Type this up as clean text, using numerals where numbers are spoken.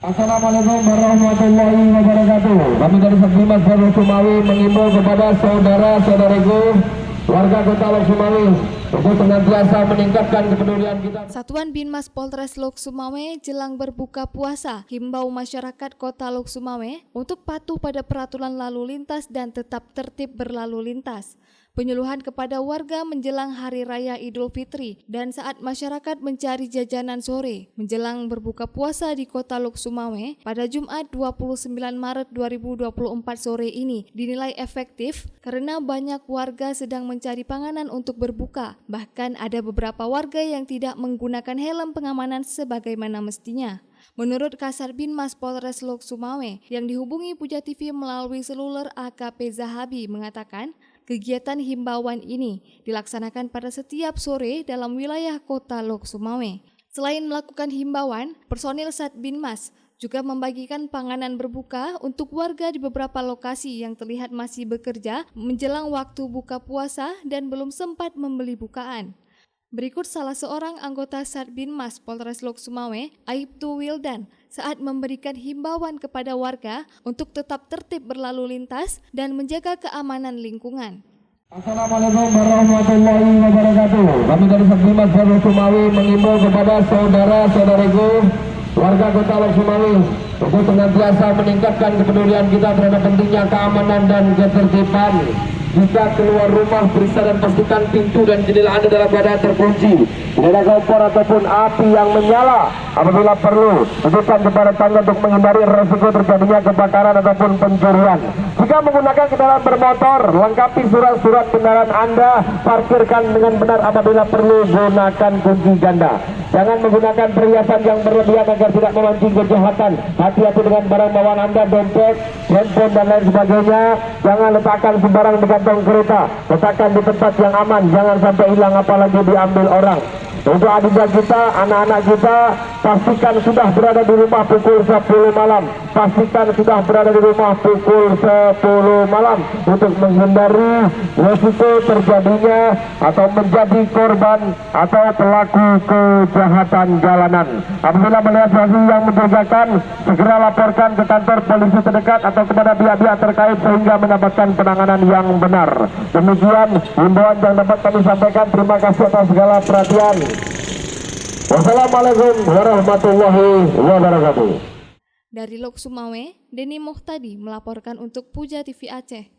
Assalamualaikum warahmatullahi wabarakatuh. Kami dari Satbimas Polres Sumawi mengimbau kepada saudara-saudariku warga Kota Lok Sumawi untuk senantiasa meningkatkan kepedulian kita. Satuan Binmas Polres Lok Sumawe jelang berbuka puasa himbau masyarakat Kota Lok Sumawe untuk patuh pada peraturan lalu lintas dan tetap tertib berlalu lintas. Penyuluhan kepada warga menjelang Hari Raya Idul Fitri dan saat masyarakat mencari jajanan sore menjelang berbuka puasa di Kota Lok Sumawe pada Jumat 29 Maret 2024 sore ini dinilai efektif karena banyak warga sedang mencari panganan untuk berbuka. Bahkan ada beberapa warga yang tidak menggunakan helm pengamanan sebagaimana mestinya. Menurut Kasar Binmas Polres Lok Sumawe yang dihubungi Puja TV melalui seluler AKP Zahabi mengatakan kegiatan himbauan ini dilaksanakan pada setiap sore dalam wilayah Kota Lok Sumawe. Selain melakukan himbauan, personil Satbinmas juga membagikan panganan berbuka untuk warga di beberapa lokasi yang terlihat masih bekerja menjelang waktu buka puasa dan belum sempat membeli bukaan. Berikut salah seorang anggota Satbinmas Polres Lok Sumawe, Aibtu Wildan, saat memberikan himbauan kepada warga untuk tetap tertib berlalu lintas dan menjaga keamanan lingkungan. Assalamualaikum warahmatullahi wabarakatuh. Kami dari Satbimas Polres Sumawi mengimbau kepada saudara-saudariku warga Kota Lok Sumawi untuk senantiasa meningkatkan kepedulian kita terhadap pentingnya keamanan dan ketertiban. Jika keluar rumah, periksa dan pastikan pintu dan jendela Anda dalam keadaan terkunci. Tidak ada kompor ataupun api yang menyala. Apabila perlu, hidupkan kepada tangga untuk menghindari resiko terjadinya kebakaran ataupun pencurian. Jika menggunakan kendaraan bermotor, lengkapi surat-surat kendaraan Anda, parkirkan dengan benar. Apabila perlu, gunakan kunci ganda. Jangan menggunakan perhiasan yang berlebihan agar tidak memancing kejahatan. Hati-hati dengan barang bawaan Anda, dompet, handphone dan lain sebagainya. Jangan letakkan sembarang di kantong kereta. Letakkan di tempat yang aman. Jangan sampai hilang apalagi diambil orang. Untuk adinda kita, anak-anak kita, pastikan sudah berada di rumah pukul 10 malam. Pastikan sudah berada di rumah pukul 10 malam untuk menghindari resiko terjadinya atau menjadi korban atau pelaku kejahatan jalanan. Apabila melihat situasi yang mencurigakan, segera laporkan ke kantor polisi terdekat atau kepada pihak-pihak terkait sehingga mendapatkan penanganan yang benar. Demikian himbauan yang dapat kami sampaikan. Terima kasih atas segala perhatian. Wassalamualaikum warahmatullahi wabarakatuh. Dari Lok Sumawe, Deni Muhtadi melaporkan untuk Puja TV Aceh.